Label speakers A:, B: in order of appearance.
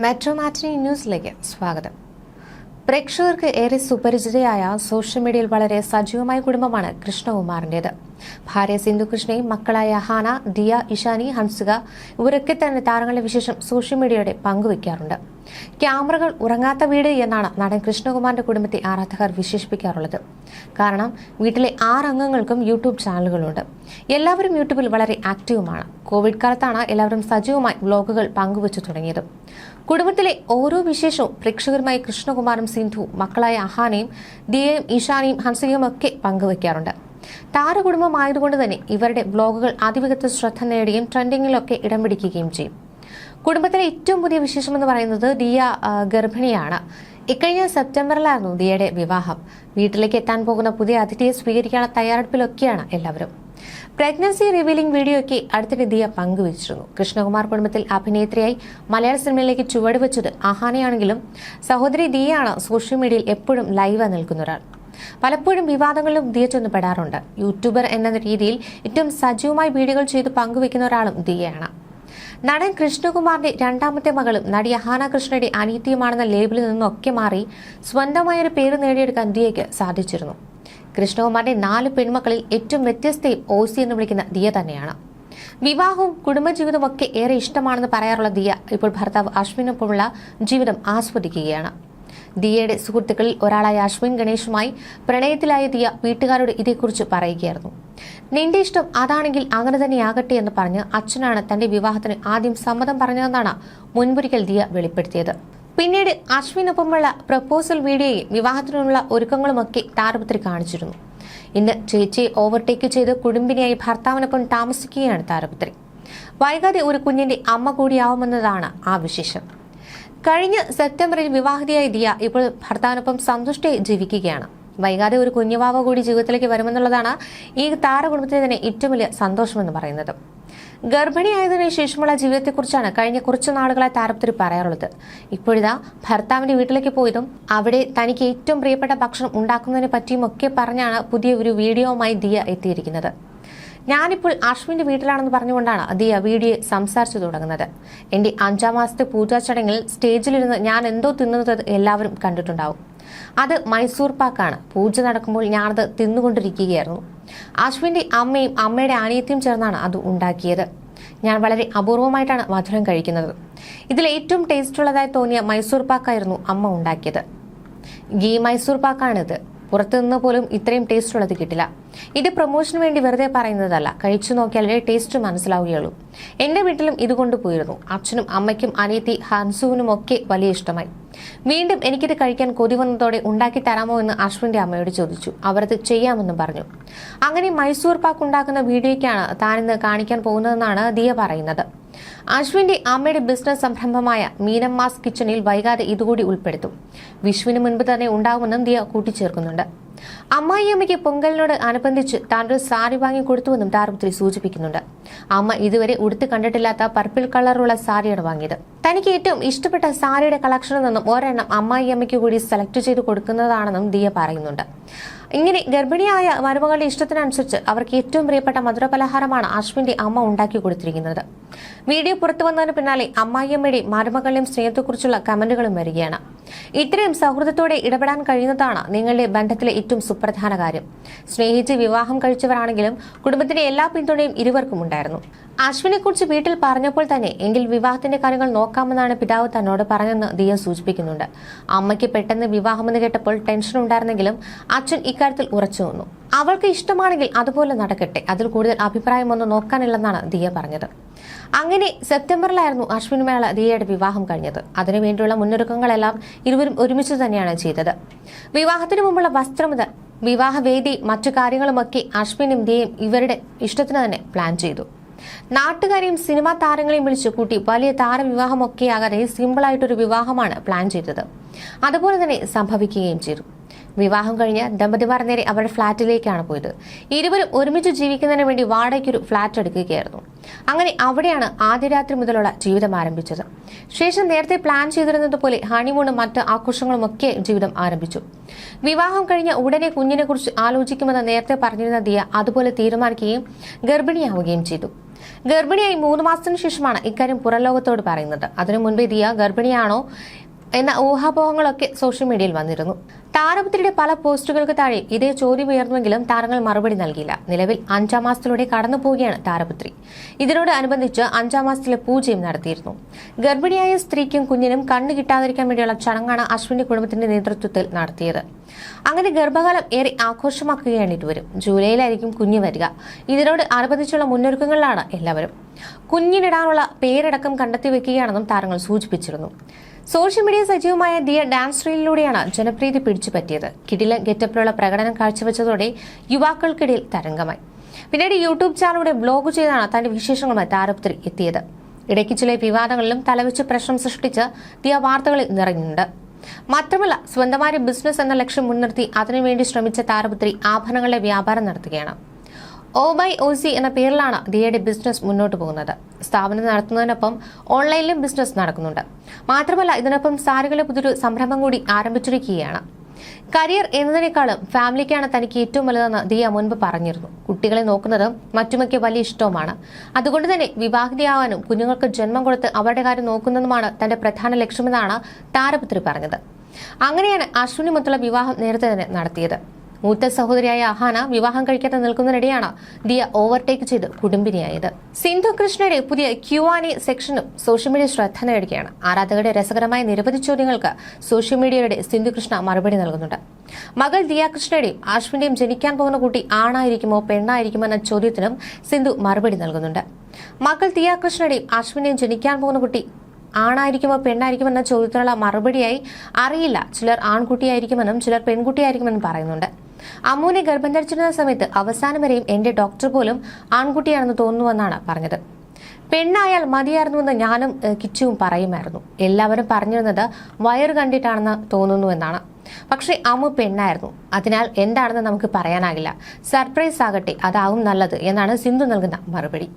A: Metro മാറ്റിനി ന്യൂസിലേക്ക് സ്വാഗതം. പ്രേക്ഷകർക്ക് ഏറെ സുപരിചിതയായ സോഷ്യൽ മീഡിയയിൽ വളരെ സജീവമായ കുടുംബമാണ് കൃഷ്ണകുമാറിന്റേത്. ഭാര്യ സിന്ധു കൃഷ്ണയും മക്കളായ ഹാന, ദിയ, ഇഷാനി, ഹൻസിക ഇവരൊക്കെ തന്നെ താരങ്ങളുടെ വിശേഷം സോഷ്യൽ മീഡിയയുടെ പങ്കുവയ്ക്കാറുണ്ട്. ക്യാമറകൾ ഉറങ്ങാത്ത വീട് എന്നാണ് നടൻ കൃഷ്ണകുമാറിന്റെ കുടുംബത്തെ ആരാധകർ വിശേഷിപ്പിക്കാറുള്ളത്. കാരണം വീട്ടിലെ 6 അംഗങ്ങൾക്കും യൂട്യൂബ് ചാനലുകളുണ്ട്. എല്ലാവരും യൂട്യൂബിൽ വളരെ ആക്റ്റീവുമാണ്. കോവിഡ് കാലത്താണ് എല്ലാവരും സജീവമായി വ്ലോഗുകൾ പങ്കുവച്ചു തുടങ്ങിയത്. കുടുംബത്തിലെ ഓരോ വിശേഷവും പ്രേക്ഷകരുമായി കൃഷ്ണകുമാറും സിന്ധു, മക്കളായ അഹാനയും, ദിയയും, ഇഷാനിയും, ഹൻസികയും ഒക്കെ പങ്കുവയ്ക്കാറുണ്ട്. താരകുടുംബമായതുകൊണ്ട് തന്നെ ഇവരുടെ വ്ലോഗുകൾ അതിവേഗത്തിൽ ശ്രദ്ധ നേടുകയും ട്രെൻഡിങ്ങിലൊക്കെ ഇടം പിടിക്കുകയും ചെയ്യും. കുടുംബത്തിലെ ഏറ്റവും പുതിയ വിശേഷമെന്ന് പറയുന്നത് ദിയ ഗർഭിണിയാണ്. ഇക്കഴിഞ്ഞ സെപ്റ്റംബറിലായിരുന്നു ദിയയുടെ വിവാഹം. വീട്ടിലേക്ക് എത്താൻ പോകുന്ന പുതിയ അതിഥിയെ സ്വീകരിക്കാനുള്ള തയ്യാറെടുപ്പിലൊക്കെയാണ് എല്ലാവരും. പ്രഗ്നൻസി റിവീലിംഗ് വീഡിയോയ്ക്ക് അടുത്തിടെ ദിയ പങ്കുവച്ചിരുന്നു. കൃഷ്ണകുമാർ കുടുംബത്തിൽ അഭിനേത്രിയായി മലയാള സിനിമയിലേക്ക് ചുവടുവെച്ചത് അഹാനയാണെങ്കിലും സഹോദരി ദിയയാണ് സോഷ്യൽ മീഡിയയിൽ എപ്പോഴും ലൈവ് നിൽക്കുന്ന ഒരാൾ. പലപ്പോഴും വിവാദങ്ങളിലും ദിയ ചെന്നപ്പെടാറുണ്ട്. യൂട്യൂബർ എന്ന രീതിയിൽ ഏറ്റവും സജീവമായി വീഡിയോകൾ ചെയ്ത് പങ്കുവെക്കുന്ന ഒരാളും ദിയയാണ്. നടൻ കൃഷ്ണകുമാറിന്റെ രണ്ടാമത്തെ മകളും നടി അഹാന കൃഷ്ണയുടെ അനിയത്തിയുമാണെന്ന ലേബിളിൽ നിന്നൊക്കെ മാറി സ്വന്തമായൊരു പേര് നേടിയെടുക്കാൻ ദിയയ്ക്ക് സാധിച്ചിരുന്നു. കൃഷ്ണകുമാറിന്റെ 4 പെൺമക്കളിൽ ഏറ്റവും വ്യത്യസ്തയും ഓസി എന്ന് വിളിക്കുന്ന ദിയ തന്നെയാണ്. വിവാഹവും കുടുംബജീവിതവും ഒക്കെ ഏറെ ഇഷ്ടമാണെന്ന് പറയാറുള്ള ദിയ ഇപ്പോൾ ഭർത്താവ് അശ്വിനൊപ്പമുള്ള ജീവിതം ആസ്വദിക്കുകയാണ്. ദിയയുടെ സുഹൃത്തുക്കളിൽ ഒരാളായ അശ്വിൻ ഗണേഷുമായി പ്രണയത്തിലായ ദിയ വീട്ടുകാരോട് ഇതേക്കുറിച്ച് പറയുകയായിരുന്നു. നിന്റെ ഇഷ്ടം അതാണെങ്കിൽ അങ്ങനെ തന്നെയാകട്ടെ എന്ന് പറഞ്ഞ് അച്ഛനാണ് തന്റെ വിവാഹത്തിന് ആദ്യം സമ്മതം പറഞ്ഞതെന്നാണ് മുൻപൊരിക്കൽ ദിയ വെളിപ്പെടുത്തിയത്. പിന്നീട് അശ്വിനൊപ്പമുള്ള പ്രപ്പോസൽ വീഡിയോയും വിവാഹത്തിനുള്ള ഒരുക്കങ്ങളുമൊക്കെ താരപുത്രി കാണിച്ചിരുന്നു. ഇന്ന് ചേച്ചിയെ ഓവർടേക്ക് ചെയ്ത് കുടുംബിനിയായി ഭർത്താവിനൊപ്പം താമസിക്കുകയാണ് താരപുത്രി. വൈകാതെ ഒരു കുഞ്ഞിന്റെ അമ്മ കൂടിയാവുമെന്നതാണ് ആ വിശേഷം. കഴിഞ്ഞ സെപ്റ്റംബറിൽ വിവാഹിതയായ ദിയ ഇപ്പോൾ ഭർത്താവിനൊപ്പം സന്തുഷ്ടയായി ജീവിക്കുകയാണ്. വൈകാതെ ഒരു കുഞ്ഞുവാവ കൂടി ജീവിതത്തിലേക്ക് വരുമെന്നുള്ളതാണ് ഈ താരകുടുംബത്തിന് തന്നെ ഏറ്റവും വലിയ സന്തോഷമെന്ന് പറയുന്നത്. ഗർഭിണിയായതിനു ശേഷമുള്ള ജീവിതത്തെക്കുറിച്ചാണ് കഴിഞ്ഞ കുറച്ചു നാളുകളായി താരപുത്രി പറയാറുള്ളത്. ഇപ്പോഴിതാ ഭർത്താവിന്റെ വീട്ടിലേക്ക് പോയതും അവിടെ തനിക്ക് ഏറ്റവും പ്രിയപ്പെട്ട ഭക്ഷണം ഉണ്ടാക്കുന്നതിനെ പറ്റിയും ഒക്കെ പറഞ്ഞാണ് പുതിയ ഒരു വീഡിയോവുമായി ദിയ എത്തിയിരിക്കുന്നത്. ഞാനിപ്പോൾ അശ്വിന്റെ വീട്ടിലാണെന്ന് പറഞ്ഞുകൊണ്ടാണ് ദിയ വീഡിയോ സംസാരിച്ചു തുടങ്ങുന്നത്. എന്റെ 5ാം മാസത്തെ പൂജാ ചടങ്ങിൽ സ്റ്റേജിലിരുന്ന് ഞാൻ എന്തോ തിന്നുന്നത് എല്ലാവരും കണ്ടിട്ടുണ്ടാവും. അത് മൈസൂർ പാക്കാണ്. പൂജ നടക്കുമ്പോൾ ഞാനത് തിന്നുകൊണ്ടിരിക്കുകയായിരുന്നു. അശ്വിന്റെ അമ്മയും അമ്മയുടെ അനിയത്തിയും ചേർന്നാണ് അത് ഉണ്ടാക്കിയത്. ഞാൻ വളരെ അപൂർവമായിട്ടാണ് മധുരം കഴിക്കുന്നത്. ഇതിൽ ഏറ്റവും ടേസ്റ്റുള്ളതായി തോന്നിയ മൈസൂർ പാക്കായിരുന്നു അമ്മ ഉണ്ടാക്കിയത്. ഗീ മൈസൂർ പാക്കാണിത്. പുറത്തുനിന്ന് പോലും ഇത്രയും ടേസ്റ്റ് ഉള്ളത് കിട്ടില്ല. ഇത് പ്രൊമോഷന് വേണ്ടി വെറുതെ പറയുന്നതല്ല, കഴിച്ചു നോക്കിയാലേ ടേസ്റ്റ് മനസ്സിലാവുകയുള്ളൂ. എന്റെ വീട്ടിലും ഇത് കൊണ്ടുപോയിരുന്നു. അച്ഛനും അമ്മയ്ക്കും അനിയത്തി ഹൻസുവിനും ഒക്കെ വലിയ ഇഷ്ടമായി. വീണ്ടും എനിക്കിത് കഴിക്കാൻ കൊതി വന്നതോടെ ഉണ്ടാക്കി തരാമോ എന്ന് അശ്വിന്റെ അമ്മയോട് ചോദിച്ചു. അവരത് ചെയ്യാമെന്നും പറഞ്ഞു. അങ്ങനെ മൈസൂർ പാക്ക് ഉണ്ടാക്കുന്ന വീഡിയോയ്ക്കാണ് താനിന്ന് കാണിക്കാൻ പോകുന്നതെന്നാണ് ദിയ പറയുന്നത്. അശ്വിന്റെ അമ്മയുടെ ബിസിനസ് സംരംഭമായ മീനമ്മാസ് കിച്ചണിൽ വൈകാതെ ഇതുകൂടി ഉൾപ്പെടുത്തും. വിഷുവിന് മുൻപ് തന്നെ ഉണ്ടാകുമെന്നും ദിയ കൂട്ടിച്ചേർക്കുന്നുണ്ട്. അമ്മായിയമ്മയ്ക്ക് പൊങ്കലിനോട് അനുബന്ധിച്ച് താനൊരു സാരി വാങ്ങി കൊടുത്തുവെന്നും താരപുത്രി സൂചിപ്പിക്കുന്നുണ്ട്. അമ്മ ഇതുവരെ ഉടുത്ത് കണ്ടിട്ടില്ലാത്ത പർപ്പിൾ കളറുള്ള സാരിയാണ് വാങ്ങിയത്. തനിക്ക് ഏറ്റവും ഇഷ്ടപ്പെട്ട സാരിയുടെ കളക്ഷനിൽ നിന്നും ഒരെണ്ണം അമ്മായിയമ്മയ്ക്ക് കൂടി സെലക്ട് ചെയ്ത് കൊടുക്കുന്നതാണെന്നും ദിയ പറയുന്നുണ്ട്. ഇങ്ങനെ ഗർഭിണിയായ മരുമകളുടെ ഇഷ്ടത്തിനനുസരിച്ച് അവർക്ക് ഏറ്റവും പ്രിയപ്പെട്ട മധുരപലഹാരമാണ് അശ്വിന്റെ അമ്മ ഉണ്ടാക്കി കൊടുത്തിരിക്കുന്നത്. വീഡിയോ പുറത്തു വന്നതിന് പിന്നാലെ അമ്മായിയമ്മയുടെയും മരുമകളുടെയും സ്നേഹത്തെക്കുറിച്ചുള്ള കമന്റുകളും വരികയാണ്. ഇത്രയും സൗഹൃദത്തോടെ ഇടപെടാൻ കഴിയുന്നതാണ് നിങ്ങളുടെ ബന്ധത്തിലെ ഏറ്റവും സുപ്രധാന കാര്യം. സ്നേഹിച്ച് വിവാഹം കഴിച്ചവരാണെങ്കിലും കുടുംബത്തിന്റെ എല്ലാ പിന്തുണയും ഇരുവർക്കും ഉണ്ടായിരുന്നു. അശ്വിനെ കുറിച്ച് വീട്ടിൽ പറഞ്ഞപ്പോൾ തന്നെ എങ്കിൽ വിവാഹത്തിന്റെ കാര്യങ്ങൾ നോക്കാമെന്നാണ് പിതാവ് തന്നോട് പറഞ്ഞെന്ന് ദിയ സൂചിപ്പിക്കുന്നുണ്ട്. അമ്മയ്ക്ക് പെട്ടെന്ന് വിവാഹമെന്ന് കേട്ടപ്പോൾ ടെൻഷൻ ഉണ്ടായിരുന്നെങ്കിലും അച്ഛൻ ഇക്കാര്യത്തിൽ ഉറച്ചു നിന്നു. അവൾക്ക് ഇഷ്ടമാണെങ്കിൽ അതുപോലെ നടക്കട്ടെ, അതിൽ കൂടുതൽ അഭിപ്രായമൊന്നും നോക്കാനില്ലെന്നാണ് ദിയ പറഞ്ഞത്. അങ്ങനെ സെപ്റ്റംബറിലായിരുന്നു അശ്വിനുമായുള്ള ദിയയുടെ വിവാഹം കഴിഞ്ഞത്. അതിനുവേണ്ടിയുള്ള മുന്നൊരുക്കങ്ങളെല്ലാം ഇരുവരും ഒരുമിച്ച് തന്നെയാണ് ചെയ്തത്. വിവാഹത്തിനു മുമ്പുള്ള വസ്ത്രം മുതൽ വിവാഹവേദി മറ്റു കാര്യങ്ങളുമൊക്കെ അശ്വിനും ദിയയും ഇവരുടെ ഇഷ്ടത്തിന് തന്നെ പ്ലാൻ ചെയ്തു. നാട്ടുകാരെയും സിനിമാ താരങ്ങളെയും വിളിച്ചു കൂട്ടി വലിയ താരവിവാഹമൊക്കെ ആകാതെ സിമ്പിളായിട്ടൊരു വിവാഹമാണ് പ്ലാൻ ചെയ്തത്. അതുപോലെ തന്നെ സംഭവിക്കുകയും ചെയ്തു. വിവാഹം കഴിഞ്ഞ് ദമ്പതിമാർ നേരെ അവരുടെ ഫ്ളാറ്റിലേക്കാണ് പോയത്. ഇരുവരും ഒരുമിച്ച് ജീവിക്കുന്നതിന് വേണ്ടി വാടകയ്ക്കൊരു ഫ്ളാറ്റ് എടുക്കുകയായിരുന്നു. അങ്ങനെ അവിടെയാണ് ആദ്യ രാത്രി മുതലുള്ള ജീവിതം ആരംഭിച്ചത്. ശേഷം നേരത്തെ പ്ലാൻ ചെയ്തിരുന്നത് പോലെ ഹണിമൂണും മറ്റ് ആഘോഷങ്ങളും ഒക്കെ ജീവിതം ആരംഭിച്ചു. വിവാഹം കഴിഞ്ഞ ഉടനെ കുഞ്ഞിനെ കുറിച്ച് ആലോചിക്കുമെന്ന് നേരത്തെ പറഞ്ഞിരുന്ന ദിയ അതുപോലെ തീരുമാനിക്കുകയും ഗർഭിണിയാവുകയും ചെയ്തു. ഗർഭിണിയായി 3 മാസത്തിനു ശേഷമാണ് ഇക്കാര്യം പുറം ലോകത്തോട് പറയുന്നത്. അതിനു മുൻപേ ദിയ ഗർഭിണിയാണോ എന്ന ഊഹാപോഹങ്ങളൊക്കെ സോഷ്യൽ മീഡിയയിൽ വന്നിരുന്നു. താരപുത്രിയുടെ പല പോസ്റ്റുകൾക്ക് താഴെ ഇതേ ചോദ്യം ഉയർന്നുവെങ്കിലും താരങ്ങൾ മറുപടി നൽകിയില്ല. നിലവിൽ 5ാം മാസത്തിലൂടെ കടന്നു പോവുകയാണ് താരപുത്രി. ഇതിനോട് അനുബന്ധിച്ച് 5ാം മാസത്തിലെ പൂജയും നടത്തിയിരുന്നു. ഗർഭിണിയായ സ്ത്രീക്കും കുഞ്ഞിനും കണ്ണു കിട്ടാതിരിക്കാൻ വേണ്ടിയുള്ള ചടങ്ങാണ് അശ്വിന്റെ കുടുംബത്തിന്റെ നേതൃത്വത്തിൽ നടത്തിയത്. അങ്ങനെ ഗർഭകാലം ഏറെ ആഘോഷമാക്കുകയാണ് ഇരുവരും. ജൂലൈയിലായിരിക്കും കുഞ്ഞ് വരിക. ഇതിനോട് അനുബന്ധിച്ചുള്ള മുന്നൊരുക്കങ്ങളിലാണ് എല്ലാവരും. കുഞ്ഞിനിടാനുള്ള പേരടക്കം കണ്ടെത്തി വെക്കുകയാണെന്നും താരങ്ങൾ സൂചിപ്പിച്ചിരുന്നു. സോഷ്യൽ മീഡിയ സജീവമായ ദിയ ഡാൻസ് റീലിലൂടെയാണ് ജനപ്രീതി പിടിച്ചുപറ്റിയത്. കിടിലൻ ഗെറ്റപ്പിലുള്ള പ്രകടനം കാഴ്ചവെച്ചതോടെ യുവാക്കൾക്കിടയിൽ തരംഗമായി. പിന്നീട് യൂട്യൂബ് ചാനലിലൂടെ ബ്ലോഗ് ചെയ്താണ് തന്റെ വിശേഷങ്ങളുമായി താരപുത്രി എത്തിയത്. ഇടയ്ക്ക് ചില വിവാദങ്ങളിലും തലവെച്ച് പ്രശ്നം സൃഷ്ടിച്ച് ദിയ വാർത്തകളിൽ നിറഞ്ഞിട്ടുണ്ട്. മാത്രമല്ല, സ്വന്തമായ ബിസിനസ് എന്ന ലക്ഷ്യം മുൻനിർത്തി അതിനുവേണ്ടി ശ്രമിച്ച താരപുത്രി ആഭരണങ്ങളുടെ വ്യാപാരം നടത്തുകയാണ്. OBOC എന്ന പേരിലാണ് ദിയയുടെ ബിസിനസ് മുന്നോട്ട് പോകുന്നത്. സ്ഥാപനം നടത്തുന്നതിനൊപ്പം ഓൺലൈനിലും ബിസിനസ് നടക്കുന്നുണ്ട്. മാത്രമല്ല, ഇതിനൊപ്പം സാരികളുടെ പുതിയൊരു സംരംഭം കൂടി ആരംഭിച്ചിരിക്കുകയാണ്. കരിയർ എന്നതിനേക്കാളും ഫാമിലിക്കാണ് തനിക്ക് ഏറ്റവും വലുതെന്ന് ദിയ മുൻപ് പറഞ്ഞിരുന്നു. കുട്ടികളെ നോക്കുന്നതും മറ്റുമൊക്കെ വലിയ ഇഷ്ടവുമാണ്. അതുകൊണ്ട് തന്നെ വിവാഹിതയാവാനും കുഞ്ഞുങ്ങൾക്ക് ജന്മം കൊടുത്ത് അവരുടെ കാര്യം നോക്കുന്നതുമാണ് തന്റെ പ്രധാന ലക്ഷ്യമെന്നാണ് താരപുത്രി പറഞ്ഞത്. അങ്ങനെയാണ് അശ്വിനുമൊത്തുള്ള വിവാഹം നേരത്തെ തന്നെ നടത്തിയത്. മൂത്ത സഹോദരിയായ അഹാന വിവാഹം കഴിക്കാതെ നിൽക്കുന്നതിനിടെയാണ് ദിയ ഓവർടേക്ക് ചെയ്ത് കുടുംബിനിയായത്. സിന്ധു കൃഷ്ണയുടെ പുതിയ Q&A സെക്ഷനും സോഷ്യൽ മീഡിയ ശ്രദ്ധ നേടുകയാണ്. ആരാധകരുടെ രസകരമായ നിരവധി ചോദ്യങ്ങൾക്ക് സോഷ്യൽ മീഡിയയുടെ സിന്ധു കൃഷ്ണ മറുപടി നൽകുന്നുണ്ട്. മകൾ ദിയ കൃഷ്ണയുടെയും അശ്വിന്റെയും ജനിക്കാൻ പോകുന്ന കുട്ടി ആണായിരിക്കുമോ പെണ്ണായിരിക്കുമോ എന്ന ചോദ്യത്തിനും സിന്ധു മറുപടി നൽകുന്നുണ്ട്. മകൾ ദിയ കൃഷ്ണയുടെയും അശ്വിന്റെയും ജനിക്കാൻ പോകുന്ന കുട്ടി ആണായിരിക്കുമോ പെണ്ണായിരിക്കുമെന്ന ചോദ്യത്തിനുള്ള മറുപടിയായി അറിയില്ല, ചിലർ ആൺകുട്ടിയായിരിക്കുമെന്നും ചിലർ പെൺകുട്ടിയായിരിക്കുമെന്നും പറയുന്നുണ്ട്. അമ്മുവിനെ ഗർഭം ധരിച്ചിരുന്ന സമയത്ത് അവസാനം വരെയും എന്റെ ഡോക്ടർ പോലും ആൺകുട്ടിയാണെന്ന് തോന്നുന്നുവെന്നാണ് പറഞ്ഞത്. പെണ്ണായാൽ മതിയായിരുന്നുവെന്ന് ഞാനും കിച്ചുവും പറയുമായിരുന്നു. എല്ലാവരും പറഞ്ഞിരുന്നത് വയറ് കണ്ടിട്ടാണെന്ന് തോന്നുന്നുവെന്നാണ്. പക്ഷേ അമ്മു പെണ്ണായിരുന്നു. അതിനാൽ എന്താണെന്ന് നമുക്ക് പറയാനാകില്ല. സർപ്രൈസ് ആകട്ടെ, അതാവും നല്ലത് എന്നാണ് സിന്ധു നൽകുന്ന മറുപടി.